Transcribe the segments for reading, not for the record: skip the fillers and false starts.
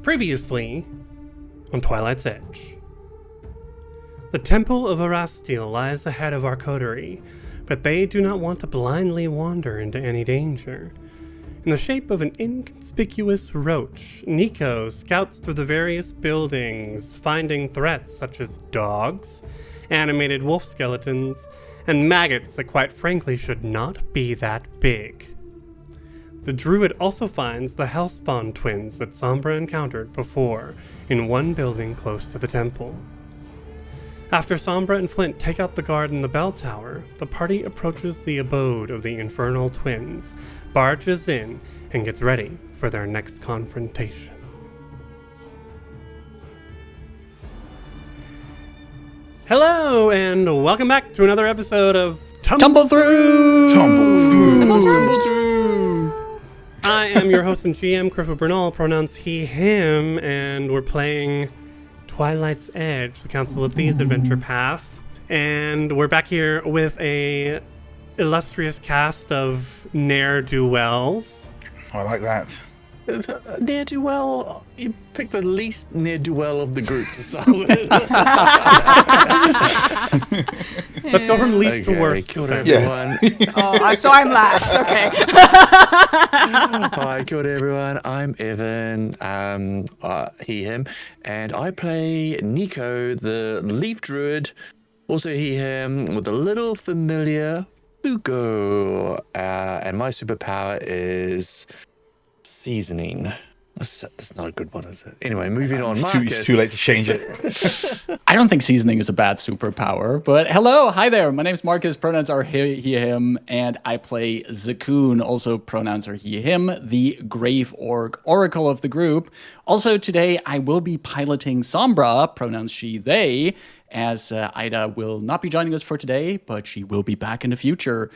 Previously on Twilight's Edge. The Temple of Arastiel lies ahead of our coterie, but they do not want to blindly wander into any danger. In the shape of an inconspicuous roach, Nico scouts through the various buildings, finding threats such as dogs, animated wolf skeletons, and maggots that quite frankly should not be that big. The druid also finds the hellspawn twins that Sombra encountered before in one building close to the temple. After Sombra and Flint take out the guard in the bell tower, the party approaches the abode of the infernal twins, barges in, and gets ready for their next confrontation. Hello, and welcome back to another episode of Tumble Through! Tumble Through! I am your host and GM, Griffith Bernal, pronouns he, him, and we're playing Twilight's Edge, the Council of Thieves adventure path. And we're back here with a illustrious cast of ne'er-do-wells. I like that. Ne'er-do-well. You picked the least ne'er-do-well of the group to start with. Let's go from least to worst. Killed everyone. So I'm last. Okay. Hi, killed everyone. I'm Evan. He, him. And I play Nico, the leaf druid. Also he, him, with a little familiar Buko. And my superpower is seasoning. That's not a good one, is it? Anyway, moving on. It's too late to change it. I don't think seasoning is a bad superpower, but hello, hi there. My name's Marcus, pronouns are he, him, and I play Zakoon, also pronouns are he, him, the Grave Oracle of the group. Also today, I will be piloting Sombra, pronouns she, they, as Ida will not be joining us for today, but she will be back in the future.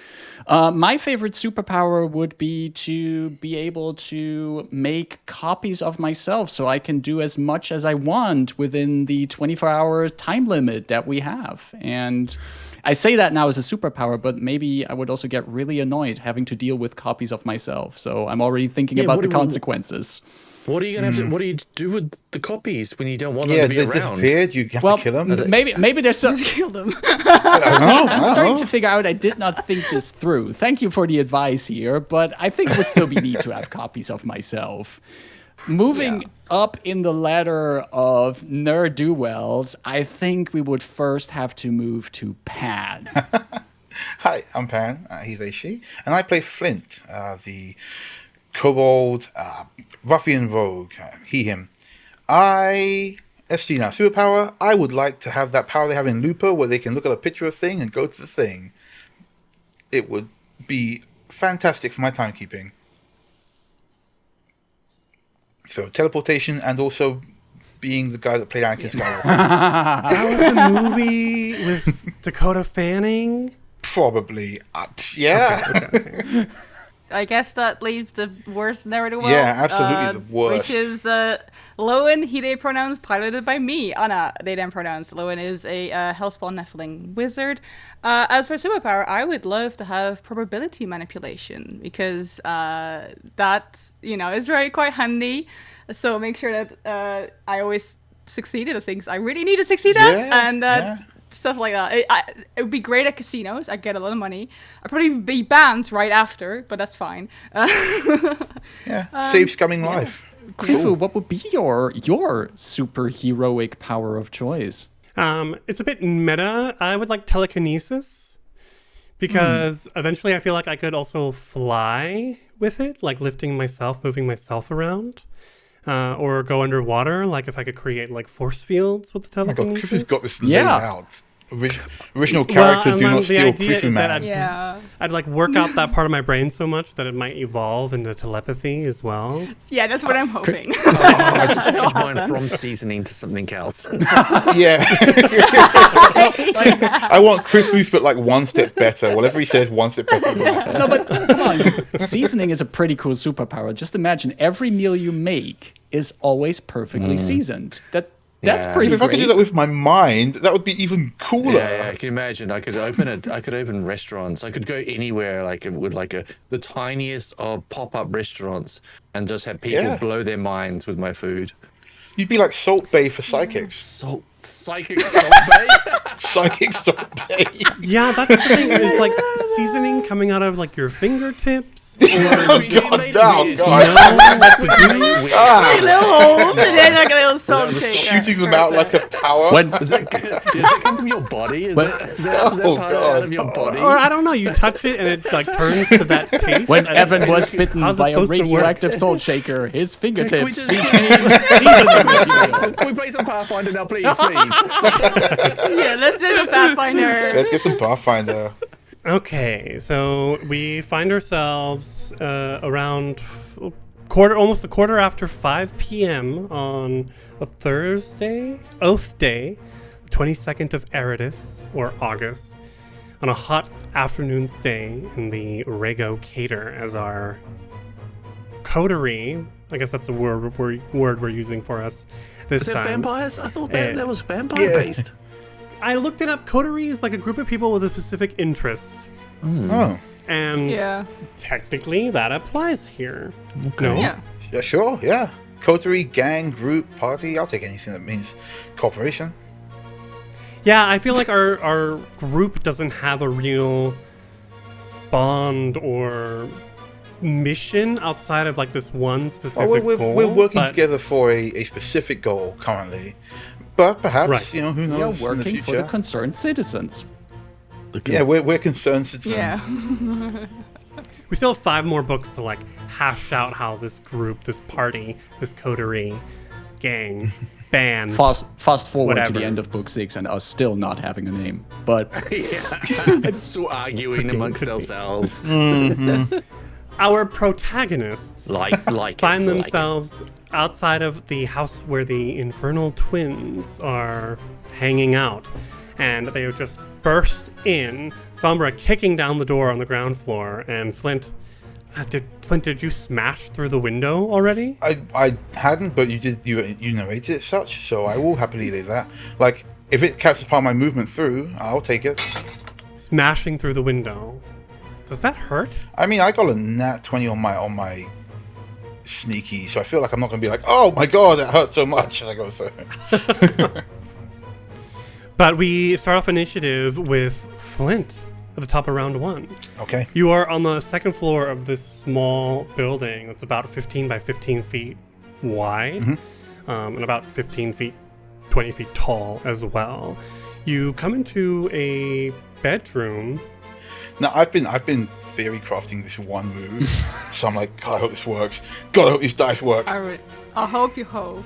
My favorite superpower would be to be able to make copies of myself so I can do as much as I want within the 24-hour time limit that we have. And I say that now as a superpower, but maybe I would also get really annoyed having to deal with copies of myself. So I'm already thinking about the consequences. What are you gonna have to? What do you do with the copies when you don't want them to be they around? disappeared. You have to kill them. Maybe there's some. Kill them. I'm starting to figure out I did not think this through. Thank you for the advice here, but I think it would still be neat to have copies of myself. Moving up in the ladder of ne'er-do-wells, I think we would first have to move to Pan. Hi, I'm Pan. He, they, she. And I play Flint, the kobold, ruffian rogue. He, him. SG now, superpower. I would like to have that power they have in Lupo where they can look at a picture of a thing and go to the thing. It would be fantastic for my timekeeping. So teleportation and also being the guy that played Anakin Skywalker. That was the movie with Dakota Fanning? Probably. Yeah. Okay. I guess that leaves the worst ne'er-do-well. Yeah, absolutely the worst. Which is Lowen, he, they pronouns, piloted by me. Anna, they, them pronouns. Lowen is a hellspawn Nephilim wizard. As for superpower, I would love to have probability manipulation because that, is very quite handy. So make sure that I always succeed at the things I really need to succeed at. And that's... Stuff like that. It would be great at casinos. I'd get a lot of money. I'd probably be banned right after, but that's fine. Save scumming life. Krifu, what would be your superheroic power of choice? It's a bit meta. I would like telekinesis because eventually I feel like I could also fly with it, like lifting myself, moving myself around. Or go underwater, like if I could create like force fields with the telekinesis. Oh my God, Krifu's got this laid out. Original character, do not steal Krifu man. I'd like work out that part of my brain so much that it might evolve into telepathy as well. Yeah, that's what I'm hoping. I could change mine from seasoning to something else. Yeah. I want Krifu's, but like one step better. Whatever he says, one step better. No, but come on. Seasoning is a pretty cool superpower. Just imagine every meal you make is always perfectly seasoned. That's pretty If I could do that with my mind, that would be even cooler. Yeah, I can imagine. I could open restaurants. I could go anywhere, like with the tiniest of pop-up restaurants, and just have people blow their minds with my food. You'd be like Salt Bay for psychics. Psychic Salt Bay? Psychic Salt Bay. Yeah, that's the thing. Is like seasoning coming out of like your fingertips. Oh God! No, You God! know what to do? Little holes, and then like a little salt shaker. Shooting them out like a power. When Does it come from your body? Is that Oh, part God. out of your body? Or I don't know. You touch it and it like turns to that taste. when and Evan it- was bitten how's it by a supposed to work? radioactive salt shaker, his fingertips just- became seasoning material. Can we play some Pathfinder now, please? Yeah, let's do a Pathfinder. Let's get some Pathfinder. Okay, so we find ourselves around almost a quarter after 5 p.m. on a Thursday, Oath Day, the 22nd of Eridus, or August, on a hot afternoon stay in the Rego Cater as our coterie. I guess that's the word we're using for us this Is it time. vampires? I thought Eh. that was vampire-based. I looked it up. Coterie is like a group of people with a specific interest. Oh, And Yeah. technically that applies here. No? Yeah. yeah, sure, yeah. Coterie, gang, group, party. I'll take anything that means corporation. Yeah, I feel like our group doesn't have a real bond or mission outside of like this one specific Oh, goal. we're working but- together for a specific goal currently. But perhaps, Right. who We are knows in the working for the future. concerned citizens. Yeah, we're concerned citizens. Yeah. We still have 5 more books to like hash out how this group, this party, this coterie, gang, band. Fast forward to Whatever. the end of book 6 and us still not having a name. But Still arguing amongst ourselves. Our protagonists find themselves outside of the house where the infernal twins are hanging out, and they have just burst in, Sombra kicking down the door on the ground floor, and Flint, did you smash through the window already? I hadn't, but you narrated it such, so I will happily leave that. Like, if it counts as part of my movement through, I'll take it. Smashing through the window. Does that hurt? I mean, I got a nat 20 on my sneaky, so I feel like I'm not going to be like, oh my god, that hurt so much as I go through. But we start off initiative with Flint at the top of round 1. Okay. You are on the second floor of this small building that's about 15 by 15 feet wide, and about 15 feet, 20 feet tall as well. You come into a bedroom. Now, I've been theory crafting this one move, so I'm like, God, I hope this works. God, I hope these dice work. I hope you hope.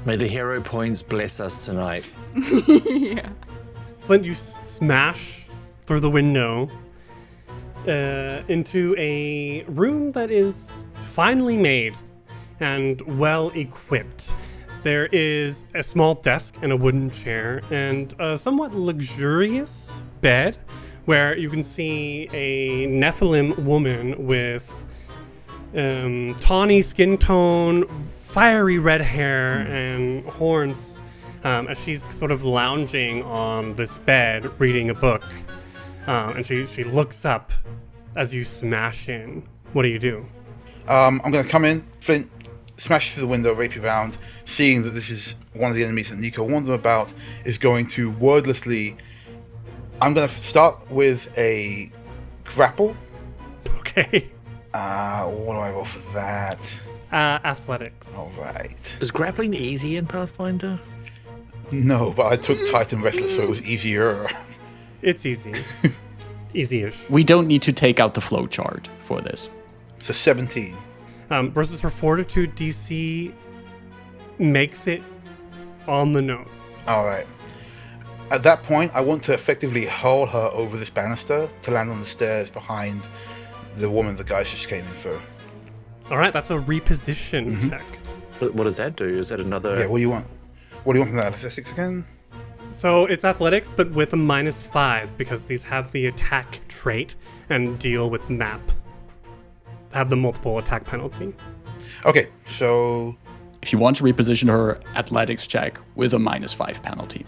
May the hero points bless us tonight. Yeah. Flint, you smash through the window into a room that is finely made and well equipped. There is a small desk and a wooden chair and a somewhat luxurious bed where you can see a Nephilim woman with tawny skin tone, fiery red hair, and horns as she's sort of lounging on this bed reading a book. And she looks up as you smash in. What do you do? I'm going to come in, Flint, smash through the window, rapier bound, seeing that this is one of the enemies that Nico warned them about, is going to wordlessly... I'm going to start with a grapple. Okay. What do I roll for that? Athletics. All right. Is grappling easy in Pathfinder? No, but I took Titan Wrestler, so it was easier. It's easy. Easy-ish. we don't need to take out the flow chart for this. It's a 17. Versus her Fortitude DC makes it on the nose. All right. At that point, I want to effectively hurl her over this banister to land on the stairs behind the woman the guys just came in for. All right, that's a reposition check. What does that do? Is that another... Yeah, what do you want? What do you want from that? Athletics again? So it's athletics, but with a -5 because these have the attack trait and deal with map. Have the multiple attack penalty. Okay, so If you want to reposition her, athletics check with a -5 penalty.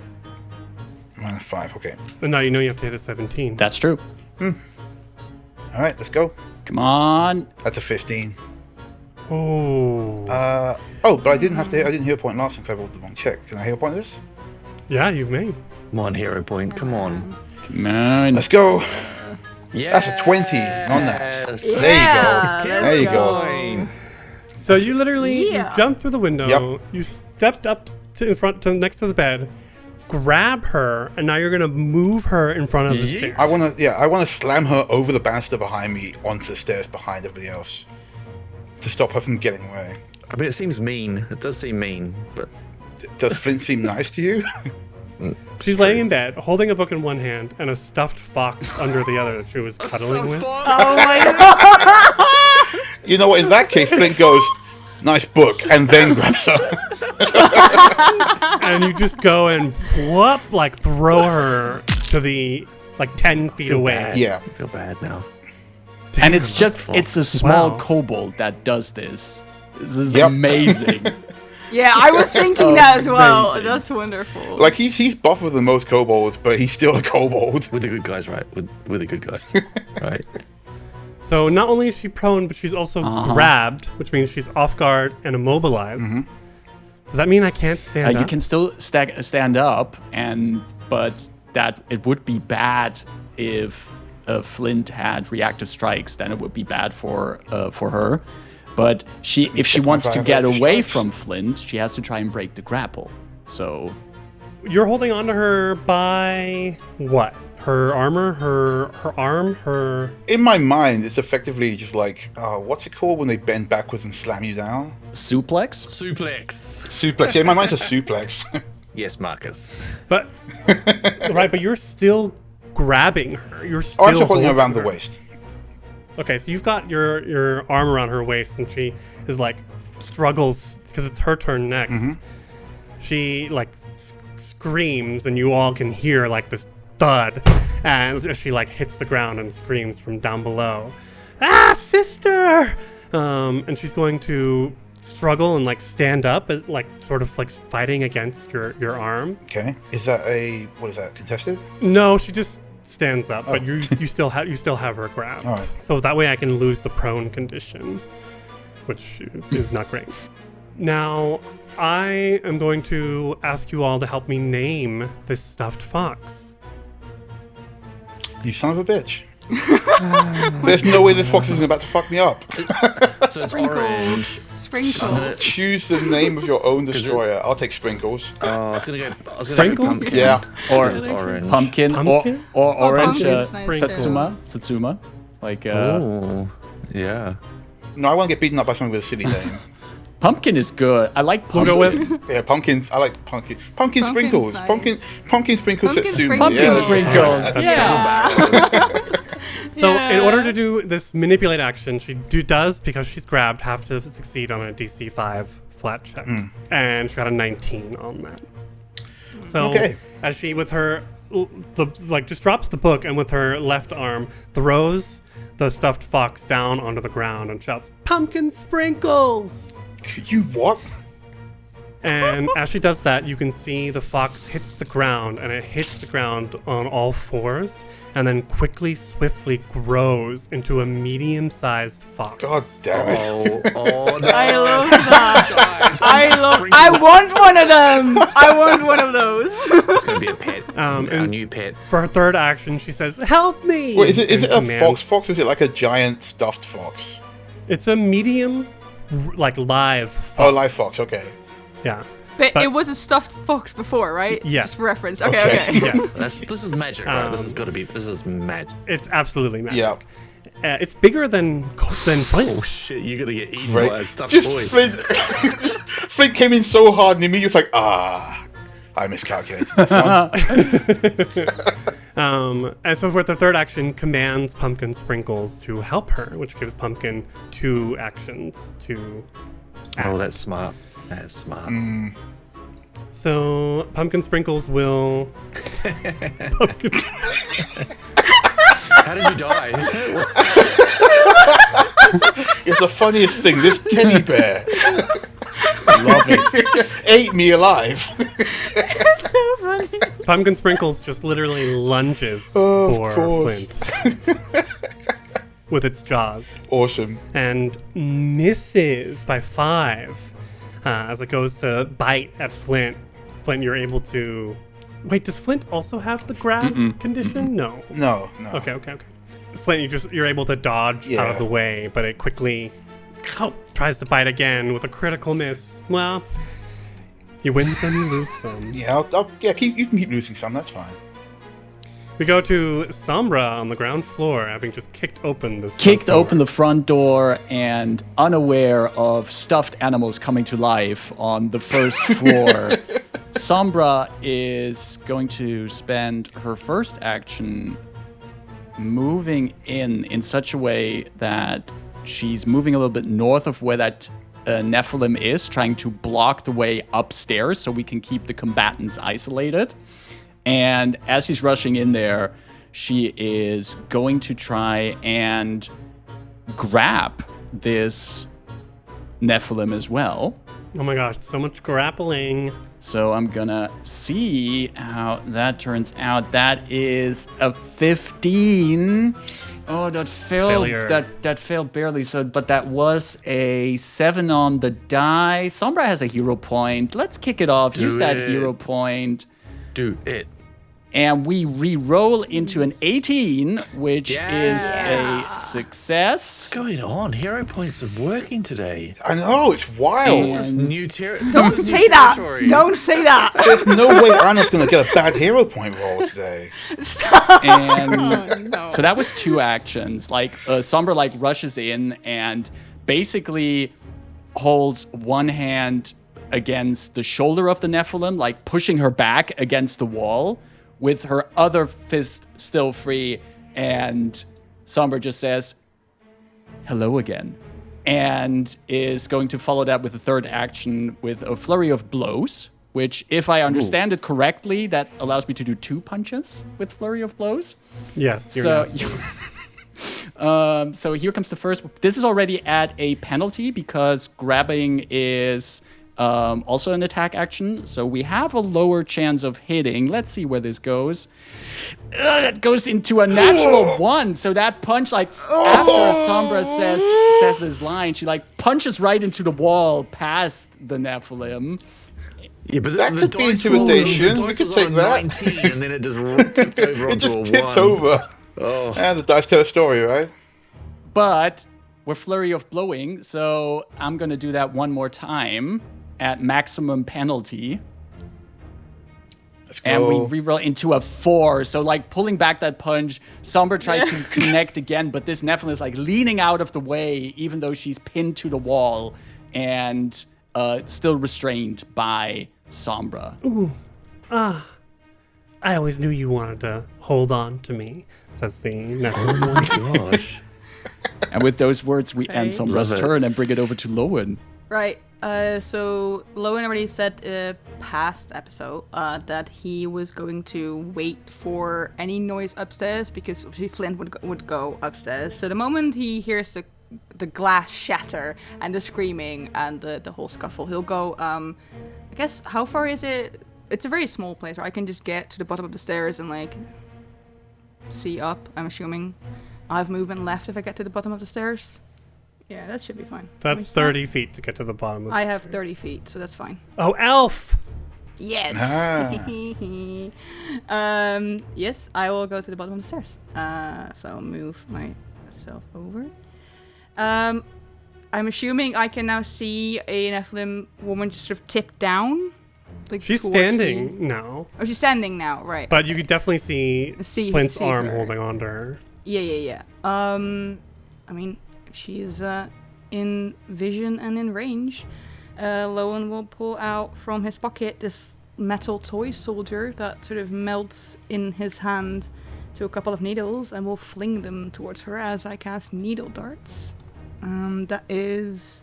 -5, okay. But now you know you have to hit a 17. That's true. All right, let's go. Come on. That's a 15. Oh. But I didn't hear a point last time because I rolled the wrong check. Can I hear a point this? Yeah, you may. Come on, hero point. Come on. Come on. Let's go. Yeah. That's a 20 on that. Yeah, There you go. So you literally Yeah. you jumped through the window. Yep. You stepped up to in front to next to the bed, grab her, and now you're gonna move her in front of the Yeet. stairs. I want to slam her over the banister behind me onto the stairs behind everybody else to stop her from getting away. I mean, it seems mean. It does seem mean, but Does Flint seem nice to you? She's laying in bed, holding a book in one hand and a stuffed fox under the other that she was cuddling with. Oh my god. You know what? In that case, Flint goes, "Nice book," and then grabs her. And you just go and whoop, like throw her to the 10 feet away. bad. Yeah. I feel bad now. And it's a small Wow. kobold that does this. This is Yep. amazing. Yeah, I was thinking that as well. Amazing. That's wonderful. Like he's buffer than most kobolds, but he's still a kobold. With the good guys, right? With the good guys, right? So not only is she prone, but she's also grabbed, which means she's off guard and immobilized. Does that mean I can't stand up? You can still stand up, but that it would be bad if Flint had reactive strikes. Then it would be bad for her. But if she wants to get away from Flint, she has to try and break the grapple. So You're holding on to her by what? Her armor, her arm, her... In my mind, it's effectively just like, what's it called when they bend backwards and slam you down? suplex. Suplex. Suplex. Yeah, in my mind's a suplex. Yes, Marcus. But right, but you're still grabbing her. You're still I'm just holding her around the her. waist. Okay, so you've got your arm around her waist, and she is struggles because it's her turn next. She screams, and you all can hear this thud, and as she hits the ground and screams from down below, "Ah, sister!" And she's going to struggle and stand up, sort of fighting against your arm. Okay. Is that contested? No, she just stands up, but you still have her grabbed. All right. So that way I can lose the prone condition, which is not great. Now I am going to ask you all to help me name this stuffed fox. You son of a bitch. There's no way this fox is about to fuck me up. So it's orange. Sprinkles. Choose the name of your own destroyer. I'll take Sprinkles. I was gonna go Sprinkles? pumpkin. Yeah. Or It's orange. pumpkin, Pumpkin? or orange pumpkin's nice too. Satsuma. Oh, yeah. No, I want to get beaten up by someone with a silly name. Pumpkin is good. I like We'll pumpkin. go with Yeah, pumpkins. I like pumpkin. Pumpkin Sprinkles. nice. Pumpkin Sprinkles Pumpkin Satsuma. Sprinkles. Yeah, Pumpkin that's- Sprinkles. Yeah. So in order Yeah. to do this manipulate action, she does, because she's grabbed, have to succeed on a DC 5 flat check. And she got a 19 on that. So Okay. as she, with her, just drops the book and with her left arm throws the stuffed fox down onto the ground and shouts, "Pumpkin Sprinkles!" You what? And as she does that, you can see the fox hits the ground, and it hits the ground on all fours, and then swiftly grows into a medium-sized fox. God damn it. Oh no. I love that. I want one of them. I want one of those. It's gonna be a pet. A and new pet. for her third action, she says, "Help me!" Wait, is it and a commands- fox? Or is it like a giant stuffed fox? It's a medium, live fox. Oh, live fox. Okay. Yeah. But But- it was a stuffed fox before, right? Yes. Just for reference. Okay, Okay. okay. Yes. This is magic, right? This is magic. It's absolutely magic. Yeah. It's bigger than Flint. Oh shit, you're gonna get eaten Right. by a stuffed Just boy. Flint. Flint came in so hard, and immediately was like, I miscalculated. This one. And so for the third action, commands Pumpkin Sprinkles to help her, which gives Pumpkin 2 actions to act. Oh, that's smart. That's smart. So Pumpkin Sprinkles will. Pumpkin. How did you die? It's the funniest thing. This teddy bear Love it. ate me alive. So funny. Pumpkin Sprinkles just literally lunges Of for course. Flint. with its jaws Awesome. and misses by 5 as it goes to bite at Flint. Flint, you're able to... Wait, does Flint also have the grab condition? No. No. Okay. Flint, you're able to dodge out of Yeah. the way, but it quickly tries to bite again with a critical miss. Well, you win some, you lose some. Yeah, you can keep losing some. That's fine. We go to Sombra on the ground floor, having just kicked open this. Kicked open the front door and unaware of stuffed animals coming to life on the first floor. Sombra is going to spend her first action moving in such a way that she's moving a little bit north of where that Nephilim is, trying to block the way upstairs so we can keep the combatants isolated. And as she's rushing in there, she is going to try and grab this Nephilim as well. Oh my gosh, so much grappling. So I'm gonna see how that turns out. That is a 15. Oh, that failed. Failure. That failed barely. So, but that was a 7 on the die. Sombra has a hero point. Let's kick it off. Use that hero point. Do it. And we re-roll into an 18, which Yes. is a success. What's going on? Hero points are working today. I know, it's wild. And- This is new territory. Don't say that. Don't say that. There's no way Anna's going to get a bad hero point roll today. And so that was 2 actions. Like Sombra like rushes in and basically holds one hand against the shoulder of the Nephilim, like pushing her back against the wall, with her other fist still free. And Sombra just says, "Hello again," and is going to follow that with a third action with a flurry of blows, which, if I understand it correctly, that allows me to do 2 punches with flurry of blows. Yes, you're So, nasty. so here comes the first. This is already at a penalty because grabbing is also an attack action. So we have a lower chance of hitting. Let's see where this goes. That goes into a natural 1. So that punch, like after Sombra says this line, she like punches right into the wall past the Nephilim. Yeah, but That the could be dice roll- intimidation. the We dice could was take on that. 19, and then it just tipped over It onto just a tipped 1. over. Oh. And the dice tell a story, right? But we're flurry of blowing, so I'm gonna do that one more time at maximum penalty. Let's go. And we reroll into a 4. So, like, pulling back that punch, Sombra tries to connect again, but this Nephilim is, like, leaning out of the way, even though she's pinned to the wall and still restrained by Sombra. I always knew you wanted to hold on to me, says the Oh Nephilim. my gosh. And with those words, we end Right. Sombra's Love it. turn and bring it over to Lowen. Right. So Lowen already said past episode that he was going to wait for any noise upstairs because obviously Flint would go upstairs. So the moment he hears the glass shatter and the screaming and the whole scuffle, he'll go. I guess how far is it? It's a very small place, right? I can just get to the bottom of the stairs and like see up. I'm assuming I have movement left if I get to the bottom of the stairs. Yeah, that should be fine. That's What's 30 feet to get to the bottom of the I have stairs. 30 feet, so that's fine. Oh, elf! Yes. Yes, I will go to the bottom of the stairs. So I'll move myself over. I'm assuming I can now see a Nephilim woman just sort of tip down. Like She's towards standing now, Oh, she's standing now, right? but you could definitely see See- Flint's see arm her. holding on to her. Yeah. I mean, she's in vision and in range. Lowen will pull out from his pocket this metal toy soldier that sort of melts in his hand to a couple of needles and will fling them towards her as I cast needle darts. That is...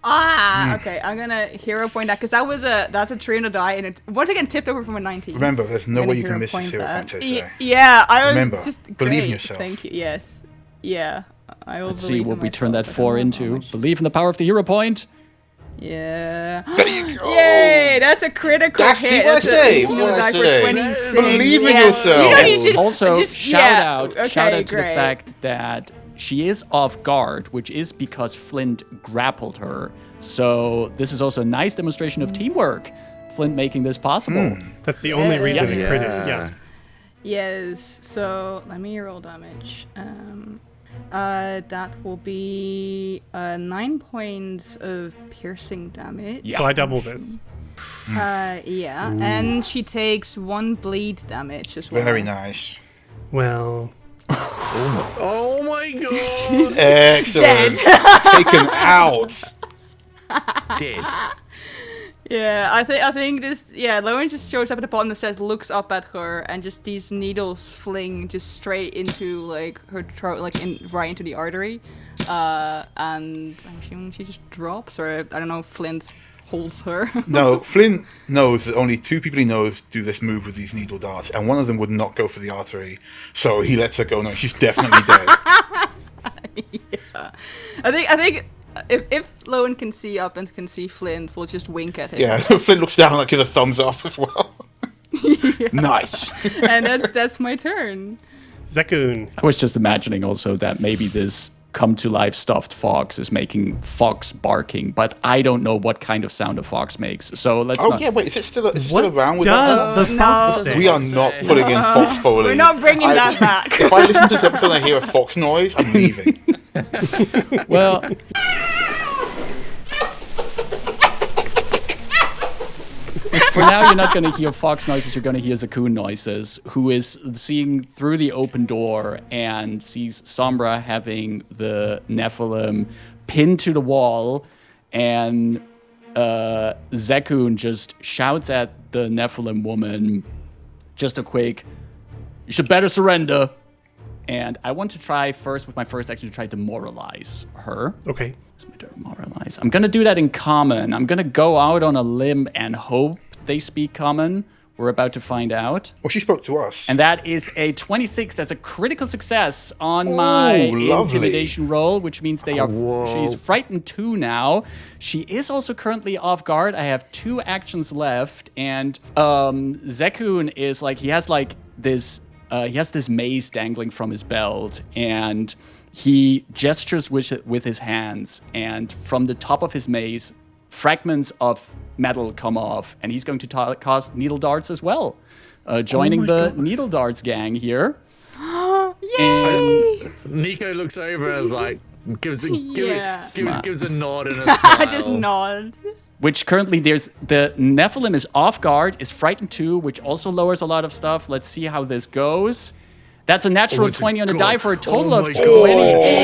okay, I'm gonna hero point that because that's a 3 on the die and it once again tipped over from a 19. Remember, there's no I'm way gonna you can hero miss this point hero that. point, I say. Yeah, I was Remember, just believe in great. yourself. Thank you. Yes. Yeah. I will Let's see believe what in we turn that myself. I 4 don't know how into. much- Believe in the power of the hero point. Yeah. There you go. Yay! That's a critical That's hit. what I That's say, a what heal I die for say. 26. Believe in Yeah. yourself. You know, you should Also, just, shout yeah. out Okay, to the great. fact that she is off guard, which is because Flint grappled her. So this is also a nice demonstration of teamwork. Flint making this possible. That's the only reason it Yeah. critted. Yeah. Yes, so let me roll damage. That will be 9 points of piercing damage. Yeah. So I double this. Yeah, and she takes 1 bleed damage as well. Very nice. Well, Oh my god! Excellent. Taken out. Dead. Yeah, I think this. Yeah, Lauren just shows up at the bottom and says, looks up at her, and just these needles fling just straight into like her throat, like right into the artery, and I'm assuming she just drops, or I don't know, Flint holds her. No, Flynn knows that only 2 people he knows do this move with these needle darts, and one of them would not go for the artery, so he lets her go. No, she's definitely dead. Yeah, I think. If Lowen can see up and can see Flint, we'll just wink at him. Yeah, Flynn looks down like gives a thumbs up as well. Nice. And that's my turn. Zekun. I was just imagining also that maybe this come-to-life stuffed fox is making fox barking, but I don't know what kind of sound a fox makes. So let's Oh not... yeah, wait, is it still What around with does that? the fox say? We are not putting in Fox Foley. We're not bringing that back. If I listen to this episode and I hear a fox noise, I'm leaving. Well... For now, you're not going to hear fox noises, you're going to hear Zakun noises, who is seeing through the open door and sees Sombra having the Nephilim pinned to the wall, and Zekun just shouts at the Nephilim woman, just a quick, you should better surrender. And I want to try first, with my first action, to try to demoralize her. Okay. Demoralize. I'm going to do that in common. I'm going to go out on a limb and hope they speak common. We're about to find out. Well, she spoke to us. And that is a 26. That's a critical success on my lovely. intimidation roll, which means they are. She's frightened 2 now. She is also currently off guard. I have 2 actions left, and Zekun is like, he has this mace dangling from his belt, and he gestures with his hands, and from the top of his mace, fragments of metal come off, and he's going to cast needle darts as well, joining the needle darts gang here. Yay! Nico looks over and is like, gives a nod and a smile. I just nod. Which currently the Nephilim is off guard, is frightened 2, which also lowers a lot of stuff. Let's see how this goes. That's a natural 20 on the die for a total of 20.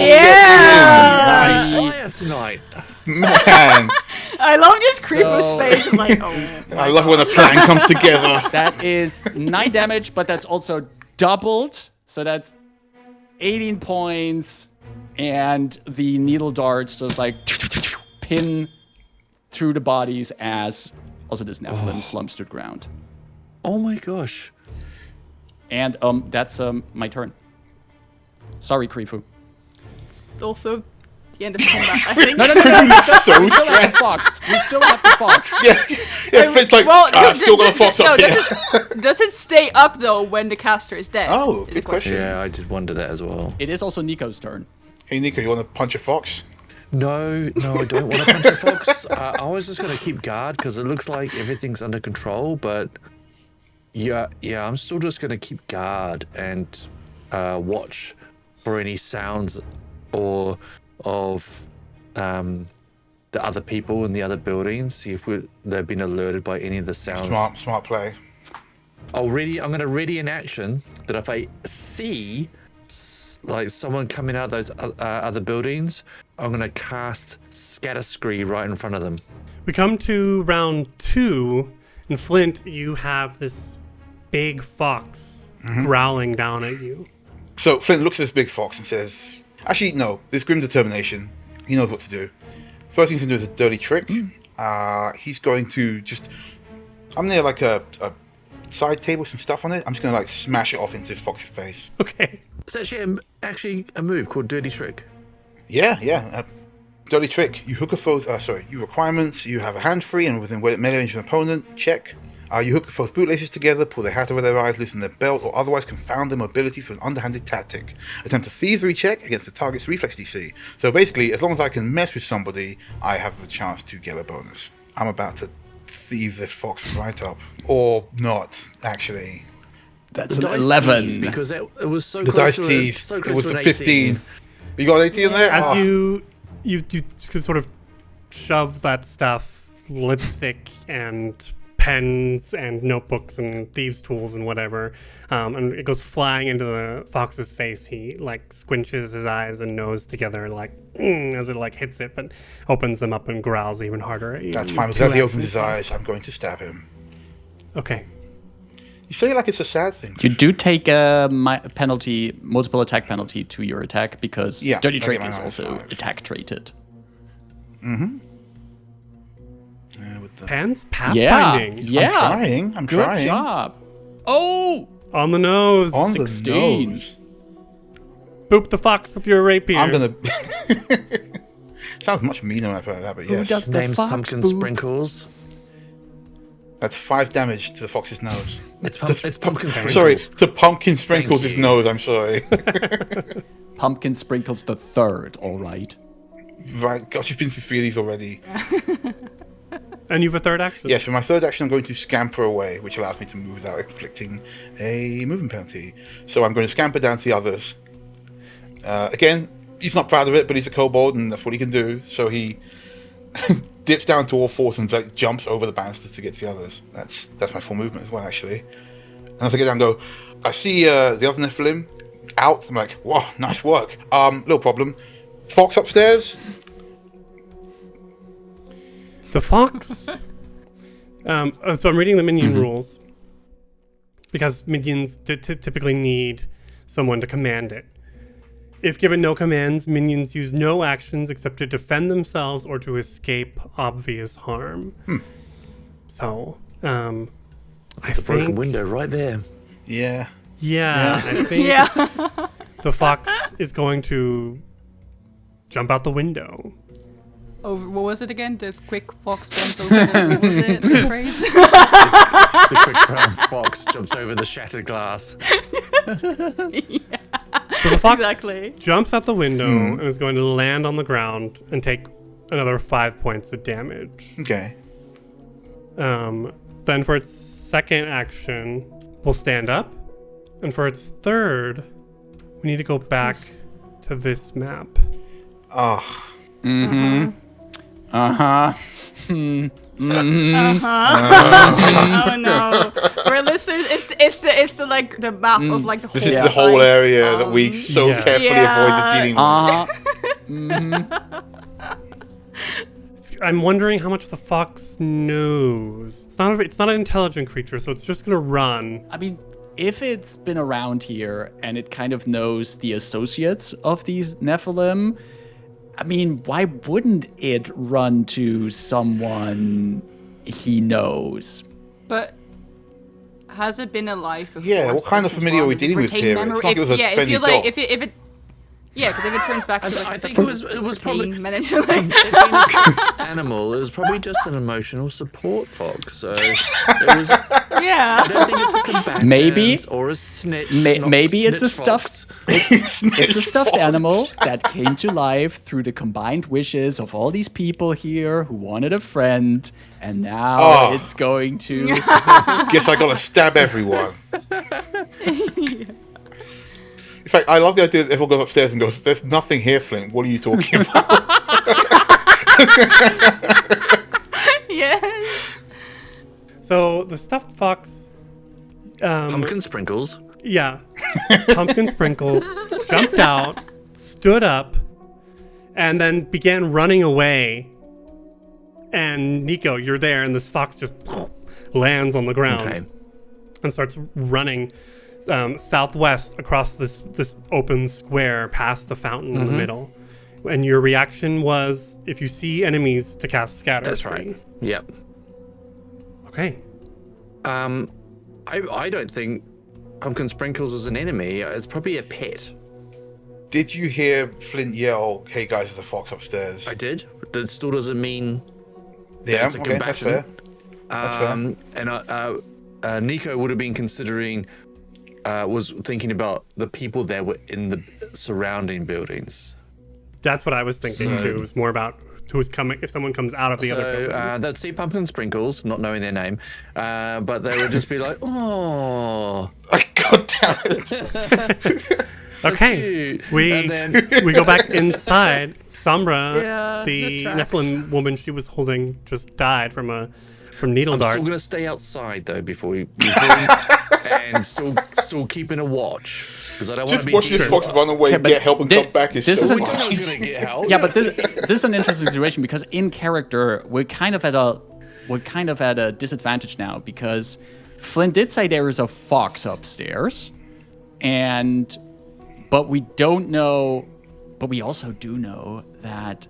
Yeah! Fire tonight. Man, I love just Creeper's face. Like, oh. I love when a plan comes together. That is 9 damage, but that's also doubled. So that's 18 points. And the needle darts just like pin through the bodies as also this Nephilim slumps to the ground. Oh my gosh. And that's my turn. Sorry, Krifu. Also, the end of combat, I think. No. So We still have the fox. We still have the fox. Yeah, Flint's like, still got a fox up here. Does it stay up though when the caster is dead? Oh, Is the good question. Yeah, I did wonder that as well. It is also Nico's turn. Hey, Nico, you want to punch a fox? No, I don't want to punch a fox. I was just going to keep guard because it looks like everything's under control, but yeah, I'm still just going to keep guard and watch for any sounds or of the other people in the other buildings, see if they've been alerted by any of the sounds. Smart play. I'm going to ready an action that if I see like someone coming out of those other buildings, I'm going to cast Scatter Scree right in front of them. We come to round 2, and Flint, you have this big fox growling down at you. So Flint looks at this big fox and says, actually, no, this grim determination, he knows what to do. First thing he's going to do is a dirty trick. He's going to just, I'm near like a side table with some stuff on it. I'm just going to like smash it off into this fox's face. Okay. It's actually a move called Dirty Trick. Yeah. Dirty trick. You hook a foe's, you requirements, you have a hand free and within melee range of an opponent, check. You hook the foe's bootlaces together, pull their hat over their eyes, loosen their belt, or otherwise confound their mobility through an underhanded tactic. Attempt a thievery check against the target's reflex DC. So basically, as long as I can mess with somebody, I have the chance to get a bonus. I'm about to thieve this fox right up. Or not, actually. That's an 11. Because it was so The close dice to tease, so it close was to a an 15. You got an 18 in there? As Oh. you sort of shove that stuff, lipstick and pens and notebooks and thieves' tools and whatever, and it goes flying into the fox's face. He like squinches his eyes and nose together, like as it like hits it, but opens them up and growls even harder at you. That's fine, because as he opens his eyes, I'm going to stab him. Okay. You say it like it's a sad thing. You do take a multiple attack penalty to your attack because Dirty I Trick get my is minus also 5. attack traded. With the... Pens? Yeah, Pathfinding. yeah. I'm Good trying. job. Oh, On the nose. On 16. the nose. Boop the fox with your rapier. I'm gonna... Sounds much meaner when I put it like that, but who yes. does the Name's fox Pumpkin boop? Sprinkles. That's 5 damage to the fox's nose. It's Pumpkin Sprinkles. Sorry, to Pumpkin Sprinkles' Thank you. nose, I'm sorry. Pumpkin Sprinkles the third, all right. Right, gosh, you've been through 3 of these already. And you've a third action. Yes, for my third action, I'm going to scamper away, which allows me to move without inflicting a movement penalty. So I'm going to scamper down to the others. Again, he's not proud of it, but he's a kobold, and that's what he can do. So he dips down to all fours and like, jumps over the banister to get to the others. That's my full movement as well, actually. And as I get down, go, I see the other Nephilim out. I'm like, wow, nice work. Little problem. Fox upstairs. The fox. So I'm reading the minion rules because minions typically need someone to command it. If given no commands, minions use no actions except to defend themselves or to escape obvious harm. So, It's a broken window right there. Yeah. I think Yeah. the fox is going to jump out the window. Over, what was it again? The quick fox jumps over the, what was it? The phrase? The quick brown fox jumps over the shattered glass. So the fox Exactly. jumps out the window and is going to land on the ground and take another 5 points of damage. Okay. Then for its second action, we'll stand up. And for its third, we need to go back to this map. Oh. Oh no! For listeners, it's the like the map of like the whole. This is the whole area that we so Yeah. carefully avoided dealing with. I'm wondering how much the fox knows. It's not an intelligent creature, so it's just gonna run. I mean, if it's been around here and it kind of knows the associates of these Nephilim, I mean, why wouldn't it run to someone he knows? But has it been alive before? Yeah, what kind of familiar are we dealing with here? It's not like it was a if friendly you like, dog. if it, yeah, because if it turns back to like I stuff think it was probably minutes, it being an animal. It was probably just an emotional support fox. So it was. I yeah. don't think it's a combatant Maybe. or a snitch. Maybe it's a snitch stuffed. fox. It's a stuffed animal that came to life through the combined wishes of all these people here who wanted a friend, and now Oh. it's going to. Guess I gotta stab everyone. In fact, I love the idea that everyone goes upstairs and goes, "There's nothing here, Flint. What are you talking about?" Yes. So the stuffed fox, Pumpkin sprinkles. yeah, pumpkin sprinkles, jumped out, stood up, and then began running away. And Nico, you're there, and this fox just lands on the ground Okay. and starts running southwest across this open square past the fountain in the middle. And your reaction was, if you see enemies, to cast Scatter. That's right. Yep. Okay. I don't think Pumpkin Sprinkles is an enemy. It's probably a pet. Did you hear Flint yell, "Hey guys, there's a fox upstairs"? I did. But that still doesn't mean Yeah, it's a okay, that's fair. combatant. That's fair. And Nico would have been considering, was thinking about the people that were in the surrounding buildings. That's what I was thinking too. It was more about who's coming, if someone comes out of the other buildings. They'd see Pumpkin Sprinkles, not knowing their name, but they would just be like, oh. God damn it. Okay, cute. we And then- we go back inside. Sombra, Yeah, the that tracks. Nephilim woman she was holding, just died from needle I'm darts. still gonna stay outside though before we and still keeping a watch because I don't want Just to be. watching this fox run away, Okay, but get help, and thi- come back is this so is a- We don't know fun. who's gonna get help. Yeah, but this is an interesting situation because in character we're kind of at a disadvantage now because Flynn did say there is a fox upstairs, but we don't know. But we also do know that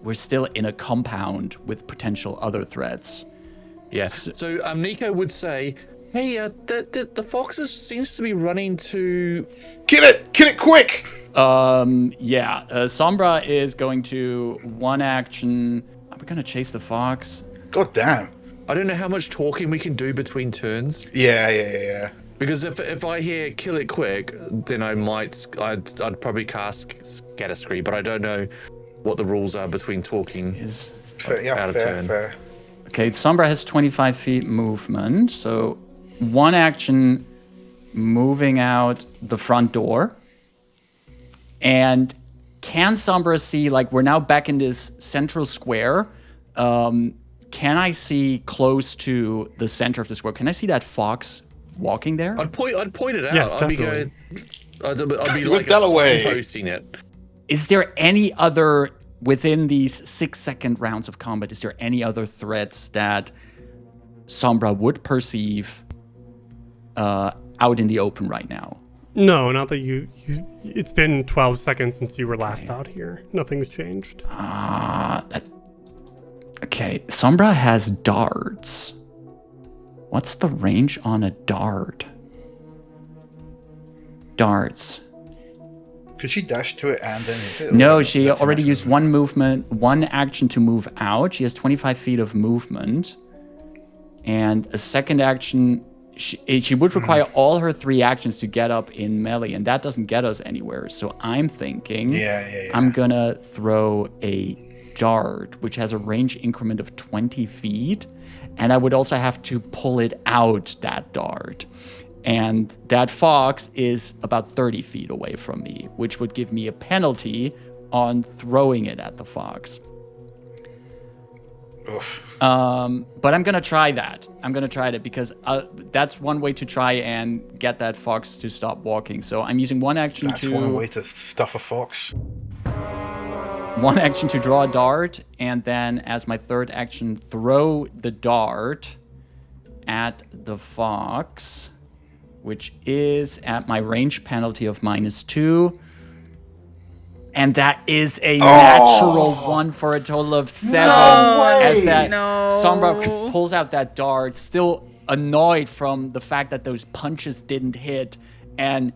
we're still in a compound with potential other threats. Yes. So Nico would say, "Hey, the foxes seems to be running to." Kill it quick. Sombra is going to one action. Are we gonna chase the fox? God damn. I don't know how much talking we can do between turns. Yeah. Because if I hear kill it quick, then I'd probably cast Scatter Scree, but I don't know what the rules are between talking. Fair, Out of turn. fair. Okay, Sombra has 25 feet movement, so one action moving out the front door. And can Sombra see, like, we're now back in this central square. Can I see close to the center of the square? Can I see that fox walking there? I'd point it out. Yes, I'd be definitely. going. I'd be With like that away. posting it. Is there any other, within these 6-second rounds of combat, is there any other threats that Sombra would perceive out in the open right now? No, not that you. It's been 12 seconds since you were last out here. Nothing's changed. Okay, Sombra has darts. What's the range on a dart? Darts. Could she dash to it and then hit it? No, Or she that's already enough? used one action to move out. She has 25 feet of movement. And a second action, she would require all her 3 actions to get up in melee, and that doesn't get us anywhere. So I'm thinking Yeah. I'm gonna throw a dart, which has a range increment of 20 feet. And I would also have to pull it out, that dart. And that fox is about 30 feet away from me, which would give me a penalty on throwing it at the fox. Oof. But I'm going to try that. I'm going to try that because that's one way to try and get that fox to stop walking. So I'm using one action That's one way to stuff a fox. one action to draw a dart, and then as my third action, throw the dart at the fox, which is at my range penalty of -2. And that is a natural 1 for a total of 7. As that Sombra pulls out that dart, still annoyed from the fact that those punches didn't hit, and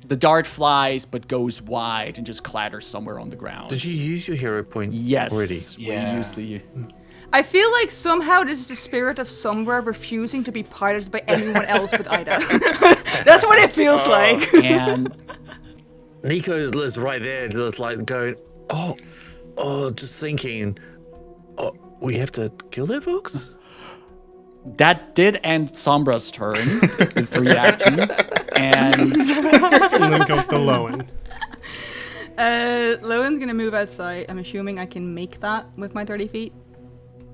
the dart flies but goes wide and just clatters somewhere on the ground. Did you use your hero point Yes, already? Yeah. we used the. I feel like somehow this is the spirit of Sombra refusing to be piloted by anyone else but Ida. That's what it feels like. And Nico is right there, just like going, just thinking, we have to kill that fox? that did end Sombra's turn with 3 actions. And And then goes to Lowen. Lowen's gonna move outside. I'm assuming I can make that with my 30 feet.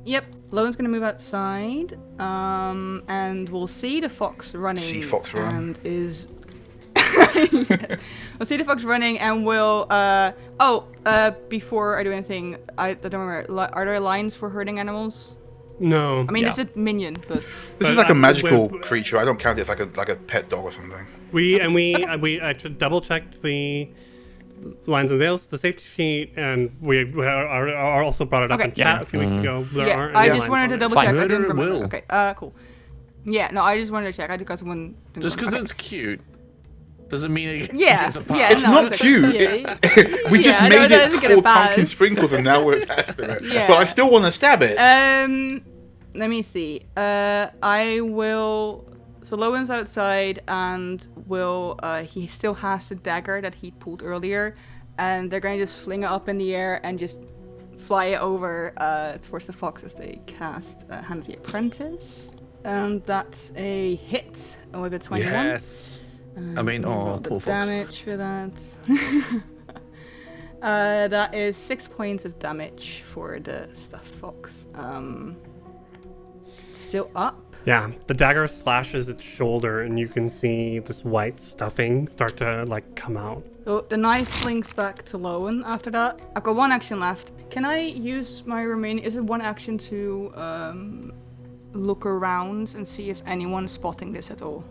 Yep, Lowen's gonna move outside, and we'll see the fox running. See fox run. And is... We'll see the fox running, and we'll... before I do anything, I don't remember. Are there lines for herding animals? No. I mean, Yeah. it's a minion, but... This is like a magical creature. I don't count it as like a pet dog or something. We actually double checked the lines and veils, the safety sheet, and we are also brought it up Okay. in chat a few weeks ago. There Yeah, aren't I any just lines wanted on to it. double fine. check. I Murder didn't at remember. will. Okay, cool. Yeah, no, I just wanted to check. I got someone. Just because okay. it's cute doesn't mean it Yeah, gets a pass. yeah, It's no, not it's cute. yeah. We just Yeah, made no, it doesn't get a called pass. pumpkin sprinkles, and now we're attached to it. Yeah. But I still want to stab it. let me see. I will. So Lowen's outside and he still has the dagger that he pulled earlier, and they're going to just fling it up in the air and just fly it over towards the fox as they cast Hand of the Apprentice. And that's a hit with a 21. Yes. Roll the poor fox. damage for that. That is 6 points of damage for the stuffed fox. Still up. Yeah, the dagger slashes its shoulder, and you can see this white stuffing start to come out. So the knife flings back to Lowen after that. I've got one action left. Can I use my remaining... Is it one action to look around and see if anyone's spotting this at all?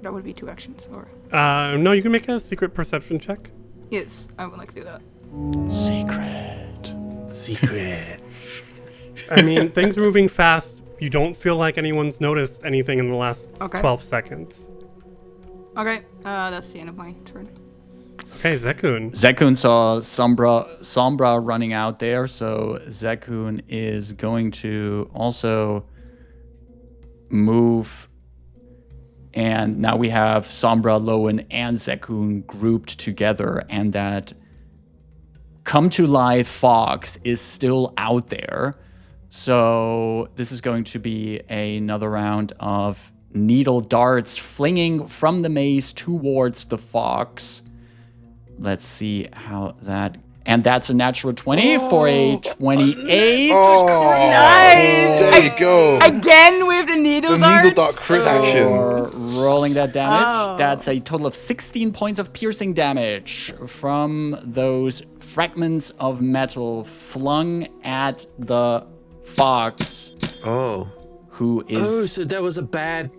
That would be 2 actions, or... No, you can make a secret perception check. Yes, I would like to do that. Secret. I mean, things are moving fast. You don't feel like anyone's noticed anything in the last Okay. 12 seconds. Okay, that's the end of my turn. Okay, Zekun. Zekun saw Sombra running out there, so Zekun is going to also move. And now we have Sombra, Lowen, and Zekun grouped together, and that Come to Life Fox is still out there. So this is going to be another round of needle darts flinging from the maze towards the fox. Let's see how that... And that's a natural 20 for a 28. Oh, Nice! there you go. Again with the needle The darts? needle dart crit action. For rolling that damage. Oh. That's a total of 16 points of piercing damage from those fragments of metal flung at the fox, Oh. who Oh, is... so that was a bad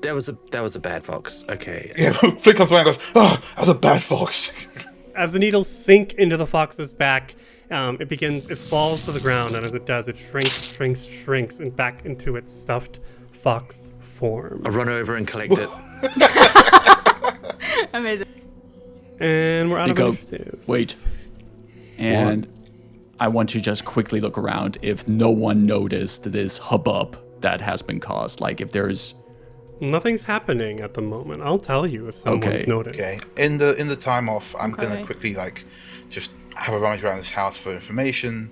fox. Okay. Yeah, Flint comes by and goes, oh, that was a bad fox. As the needles sink into the fox's back, it falls to the ground, and as it does, it shrinks, and back into its stuffed fox form. I'll run over and collect it. Amazing. And we're out of Nico, initiative. wait. And I want to just quickly look around if no one noticed this hubbub that has been caused. Like if there's... Nothing's happening at the moment. I'll tell you if someone's Okay. noticed. Okay, in the time off, I'm Okay. gonna quickly just have a rummage around this house for information.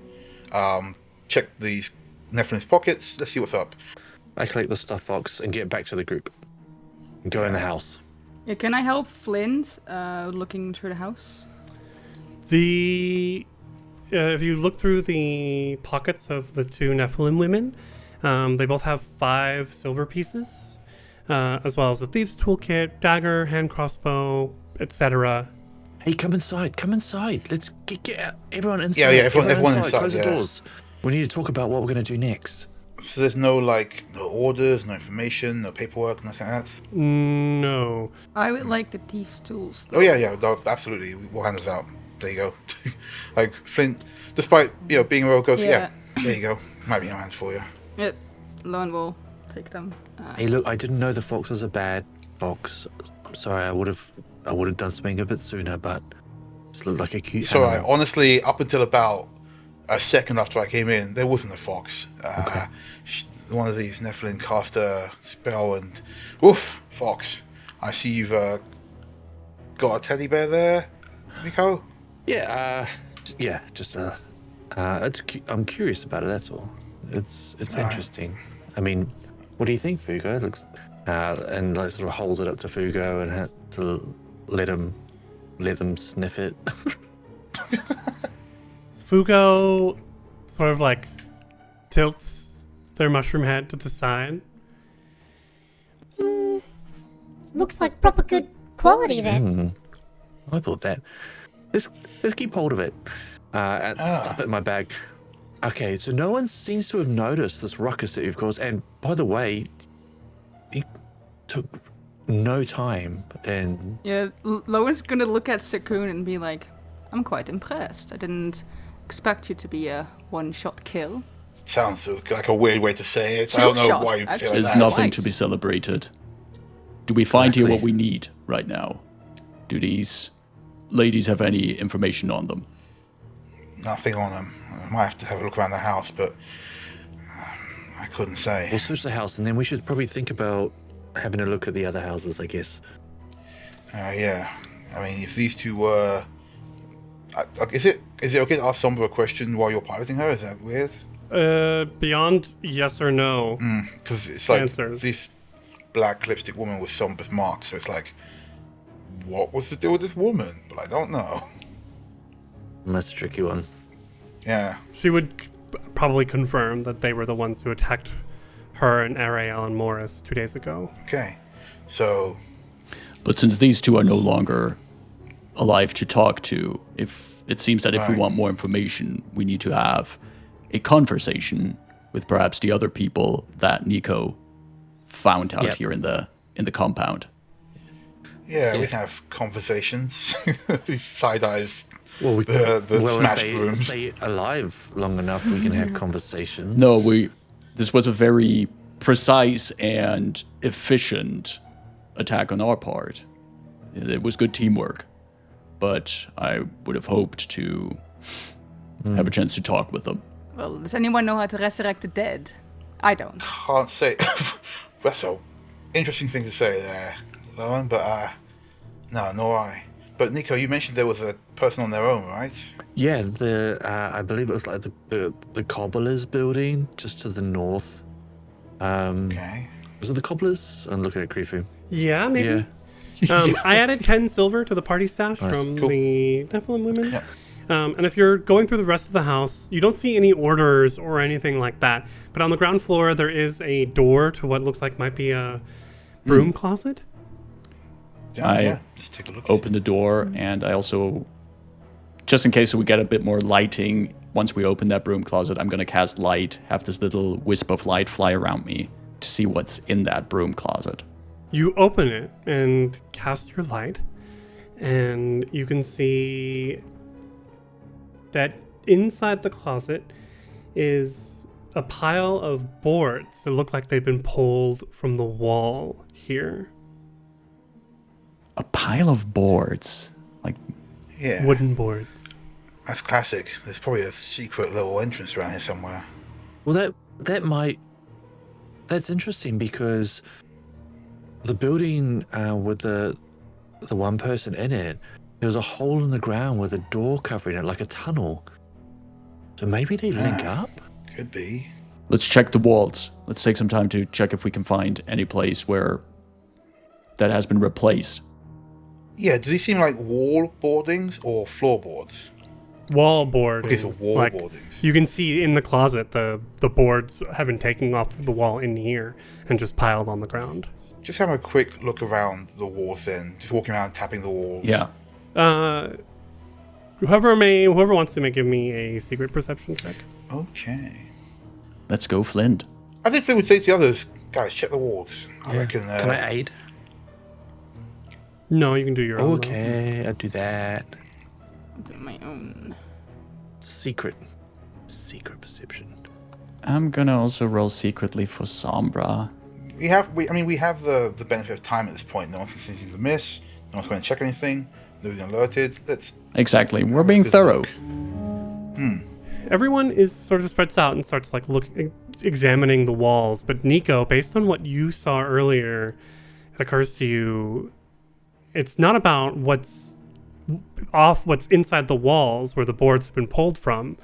Check these Nephilim's pockets. Let's see what's up. I collect the stuffed fox and get back to the group. And go in the house. Yeah, can I help Flint looking through the house? If you look through the pockets of the 2 Nephilim women, they both have 5 silver pieces, as well as the thieves' toolkit, dagger, hand crossbow, etc. Hey, come inside. Let's get everyone inside. Yeah, everyone inside, Close yeah. the doors. We need to talk about what we're going to do next. So there's no orders, no information, no paperwork, nothing like that. No. I would like the thief's tools. Oh yeah, no, absolutely. We'll hand those out. There you go. Flint, despite being a rogue, goes, yeah, there you go. Might be no hand for you. Yep, Lone will take them. Hey, look, I didn't know the fox was a bad fox. I'm sorry, I would have done something a bit sooner, but it looked like a cute So animal. honestly, up until about a second after I came in, there wasn't a fox. One of these Nephilim cast a spell and woof, fox. I see you've got a teddy bear there, Nico. Yeah, just I'm curious about it. That's all. It's interesting. I mean, what do you think, Fugo? It looks and sort of holds it up to Fugo and had to let them sniff it. Fugo sort of tilts their mushroom head to the side. Looks like proper good quality then. I thought that. Let's keep hold of it and stuff it in my bag. Okay, so no one seems to have noticed this ruckus that you've caused. And by the way, it took no time. And Yeah, Lowen's gonna look at Sekun and be like, I'm quite impressed. I didn't expect you to be a one-shot kill. Sounds like a weird way to say it. I don't know Two-shot, why you feel actually. like There's that. nothing to Twice. be celebrated. Do we find here what Exactly. we need right now? Do these ladies have any information on them? Nothing on them. I might have to have a look around the house, but I couldn't say. We'll search the house, and then we should probably think about having a look at the other houses, I guess. Yeah. I mean, if these two were... is it okay to ask Sombra a question while you're piloting her? Is that weird? Beyond yes or no. Because it's like Answers. this black lipstick woman with Sombra's mark, so it's like, what was the deal with this woman? But I don't know. That's a tricky one. Yeah. She would probably confirm that they were the ones who attacked her and Ariel and Morris 2 days ago. Okay. So... But since these two are no longer alive to talk to, if it seems that if we Right. want more information, we need to have a conversation with perhaps the other people that Nico found out Yep. here in the compound. Yeah, we can have conversations. These side eyes. Well, The smash if they rooms. stay alive long enough, we can have conversations. No, this was a very precise and efficient attack on our part. It was good teamwork, but I would have hoped to have a chance to talk with them. Well, does anyone know how to resurrect the dead? I don't. Can't say. That's a interesting thing to say there, Lauren, but no, nor I. But Nico, you mentioned there was a person on their own, right? Yeah, I believe it was like the Cobblers building just to the north. Okay. Was it the Cobblers? I'm looking at Krifu. Yeah, maybe. Yeah. I added 10 silver to the party stash Nice. from Cool. the Nephilim women. Yeah. And if you're going through the rest of the house, you don't see any orders or anything like that. But on the ground floor, there is a door to what looks like might be a broom closet. Yeah, just take a look. Open the door, and I also, just in case we get a bit more lighting, once we open that broom closet, I'm going to cast light, have this little wisp of light fly around me to see what's in that broom closet. You open it and cast your light, and you can see that inside the closet is a pile of boards that look like they've been pulled from the wall here. A pile of boards. Like, Yeah, Wooden boards. that's classic. There's probably a secret little entrance around here somewhere. Well, that's interesting because the building with the one person in it, there was a hole in the ground with a door covering it, like a tunnel. So maybe they link up. Could be. let's check the walls. Let's take some time to check if we can find any place where that has been replaced. Yeah, do these seem like wall boardings or floorboards? Wall board. Okay, so wall like, boardings. you can see in the closet the boards have been taken off the wall in here and just piled on the ground. Just have a quick look around the walls then. Just walking around tapping the walls. Yeah. Whoever wants to give me a secret perception check. Okay. Let's go, Flint. I think Flynn would say to the others, guys, check the walls. I reckon... Can I aid? No, you can do your own. though. Okay, I'll do that. Do my own. Secret perception. I'm gonna also roll secretly for Sombra. We have the benefit of time at this point. No one thinks anything's amiss. No one's going to check anything. Nobody's alerted. Let's... Exactly. We're being Good thorough. luck. Everyone is sort of spreads out and starts like examining the walls. But Nico, based on what you saw earlier, it occurs to you, it's not about what's inside the walls where the boards have been pulled from,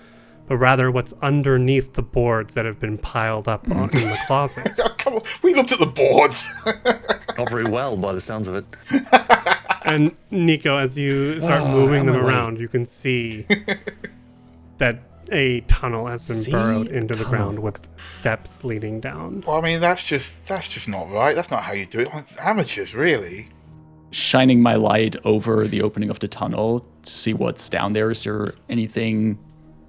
but rather what's underneath the boards that have been piled up in the closet. Oh, come on. We looked at the boards. Not very well by the sounds of it. And Nico, as you start moving them I'm away. around, you can see that a tunnel has been See? burrowed into the Tunnel. ground with steps leading down. Well, I mean, that's just not right. That's not how you do it. Amateurs, really. Shining my light over the opening of the tunnel to see what's down there. Is there anything?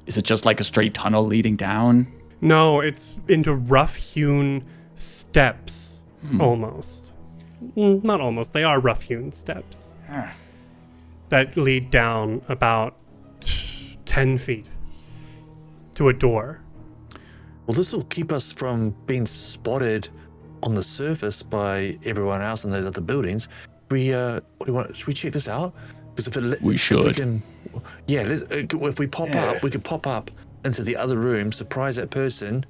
Is it just like a straight tunnel leading down? No, it's into rough-hewn steps, almost. Not almost. They are rough-hewn steps Ah. that lead down about 10 feet to a door. Well, this will keep us from being spotted on the surface by everyone else in those other buildings. What do you want? Should we check this out? Because We should. If we pop up, we could pop up into the other room, surprise that person,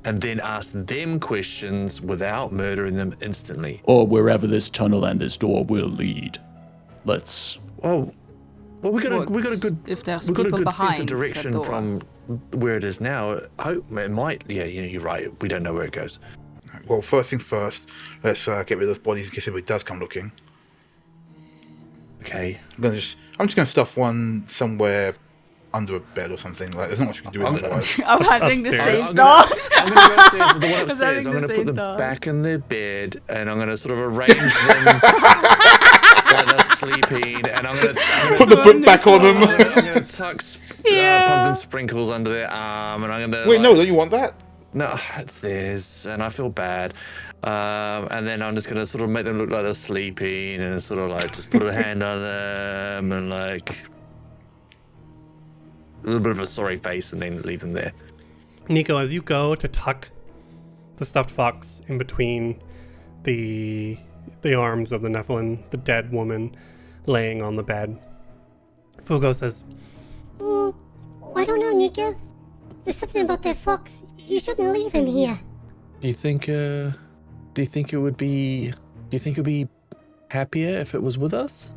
and then ask them questions without murdering them instantly. Or wherever this tunnel and this door will lead. Let's... Well, we got a good if there's we got a people good sense of behind the direction door? from where it is now. I hope it might. Yeah, you're right. We don't know where it goes. Well, first thing first, let's get rid of those bodies in case anybody does come looking. Okay. I'm just gonna stuff one somewhere under a bed or something. Like, there's not much you can do otherwise. I'm having the Upstairs. same thought. I'm going to go upstairs to the one I was upstairs. having I'm the going to put same them thought. back in their bed, and I'm going to sort of arrange them while they're sleeping, and I'm going to Put the book back on them. I'm going to tuck Yeah. pumpkin sprinkles under their arm, and I'm going to... Wait, no, don't you want that? No, it's theirs, and I feel bad. And then I'm just going to sort of make them look like they're sleeping, and sort of like just put a hand on them, and like... a little bit of a sorry face, and then leave them there. Nico, as you go to tuck the stuffed fox in between the arms of the Nephilim, the dead woman laying on the bed, Fugo says, I don't know, Nico. There's something about that fox. You shouldn't leave him here. Do you think it would be happier if it was with us?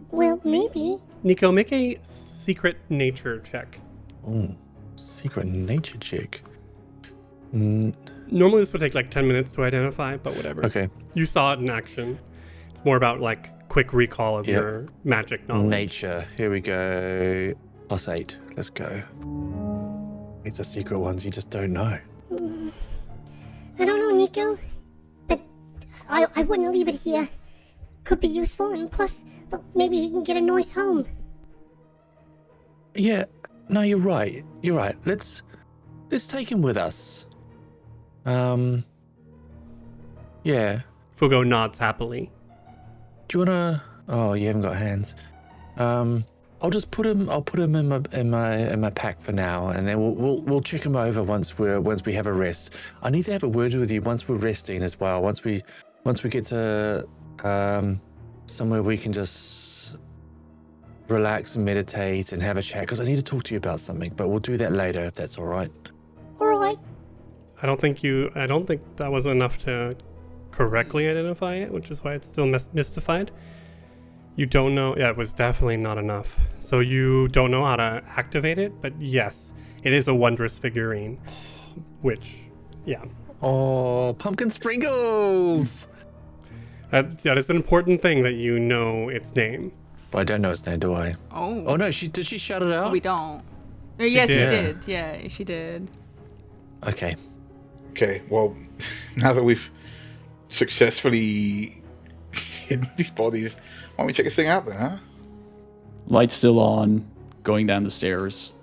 Well, maybe. Nico, make a secret nature check. Oh, secret nature check. Normally this would take like 10 minutes to identify, but whatever. Okay. You saw it in action. It's more about like quick recall of Yep. your magic knowledge. Nature. Here we go. +8. Let's go. It's the secret ones you just don't know. I don't know, Nico. But I wouldn't leave it here. Could be useful, and plus, well, maybe he can get a nice home. Yeah. No, you're right. You're right. Let's take him with us. Yeah. Fugo nods happily. Do you wanna? Oh, you haven't got hands. I'll just put him. I'll put him in my pack for now, and then we'll check him over once we have a rest. I need to have a word with you once we're resting as well. Once we get to somewhere we can just relax and meditate and have a chat, because I need to talk to you about something. But we'll do that later if that's all right. Alright. I don't think that was enough to correctly identify it, which is why it's still mystified. You don't know. Yeah, it was definitely not enough. So you don't know how to activate it, but yes, it is a wondrous figurine. Which, yeah. Oh, pumpkin sprinkles! That is an important thing that you know its name. But I don't know its name, do I? Oh. Oh no, did she shout it out? We don't. Yes, she did. did. Yeah, she did. Okay. Okay, well, now that we've successfully hidden these bodies, why don't we check this thing out then, huh? Light's still on, going down the stairs,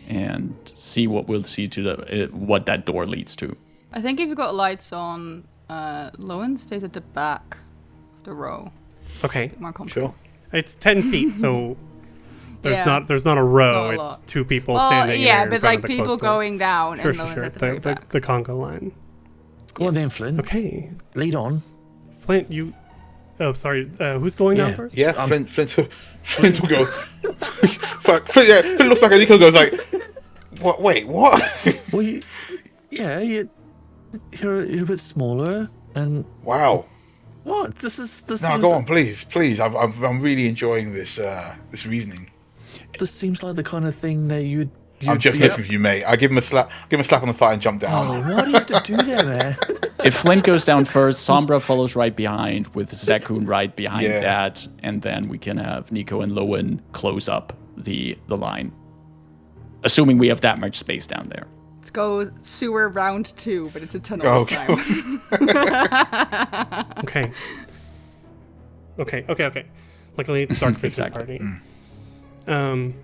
and see what we'll see to what that door leads to. I think if you've got lights on, Lowen stays at the back of the row. Okay, More comfortable. Sure. it's 10 feet, so there's Yeah. not a row. Not a it's lot. two people Well, standing. yeah, there in but front like of the people closed door. going down Sure, and sure, Lowen's sure. at the very back. The conga line. Go on then, Flynn. Okay, Lead on. Flint, you. Oh, sorry. Who's going down Yeah. first? Yeah, Flint will go. Fuck, Flint looks back at Nico and goes like, "What? Wait, what?" Well, you're a bit smaller, and Wow. what? This No, seems go on, please. I'm really enjoying this reasoning. This seems like the kind of thing that you'd I'm just messing with you, mate. I give him a slap on the thigh and jump down. Oh, why do you have to do that, man? If Flint goes down first, Sombra follows right behind, with Zakun right behind Yeah. that, and then we can have Nico and Lowen close up the line. Assuming we have that much space down there. Let's go sewer round 2, but it's a tunnel Oh, this time. Okay. Luckily, it's dark fishing Exactly. party.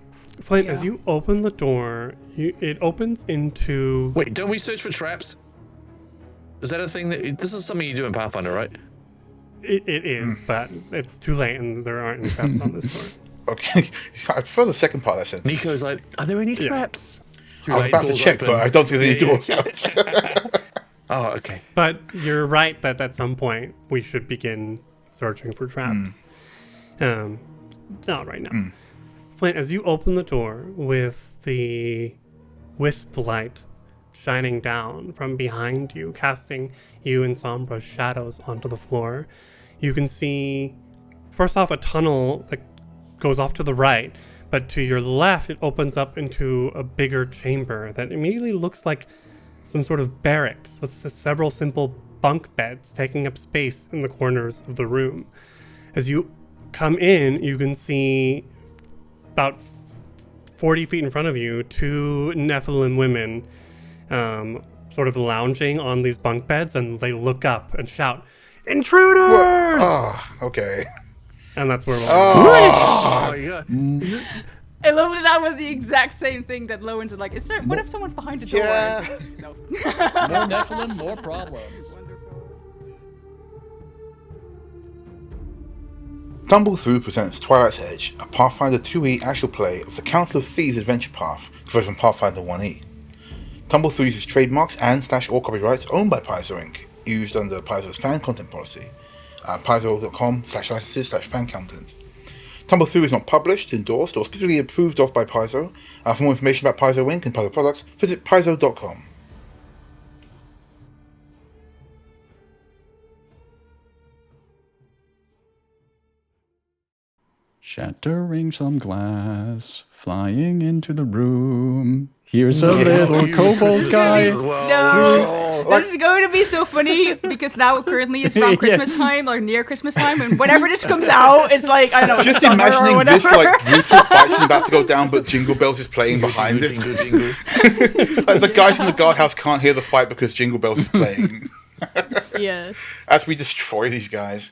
Flint, as Yeah. you open the door, it opens into. Wait, don't we search for traps? Is that a thing this is something you do in Pathfinder, right? It is, but it's too late, and there aren't any traps on this door. Okay, I prefer the second part of that sentence. Nico's like, are there any traps? I was about to check, but I don't think there's any doors. Oh, okay. But you're right that at some point we should begin searching for traps. Not right now. Flint, as you open the door with the wisp light shining down from behind you, casting you and Sombra's shadows onto the floor. You can see, first off, a tunnel that goes off to the right, but to your left, it opens up into a bigger chamber that immediately looks like some sort of barracks with several simple bunk beds taking up space in the corners of the room. As you come in, you can see about 40 feet in front of you, 2 Nephilim women sort of lounging on these bunk beds, and they look up and shout, "Intruders!" Oh, okay. And that's where we'll Oh, yeah. I love that was the exact same thing that Lowen said. Like, what if someone's behind the door? Yeah. No. More Nephilim, more problems. Tumble Through presents Twilight's Edge, a Pathfinder 2e actual play of the Council of Thieves adventure path, converted from Pathfinder 1e. Tumble Through uses trademarks and / all copyrights owned by Paizo Inc., used under Paizo's fan content policy, paizo.com/licenses/fan content. Tumble Through is not published, endorsed, or specifically approved of by Paizo. For more information about Paizo Inc. and Paizo products, visit paizo.com. Shattering some glass, flying into the room. Here's a little kobold guy. No, this is going to be so funny because now currently it's around Christmas time or near Christmas time, and whenever this comes out, it's like, I don't know, Just summer or imagining whatever. this like brutal fight is about to go down, but Jingle Bells is playing behind it. Like the guys in the guardhouse can't hear the fight because Jingle Bells is playing. Yeah. As we destroy these guys.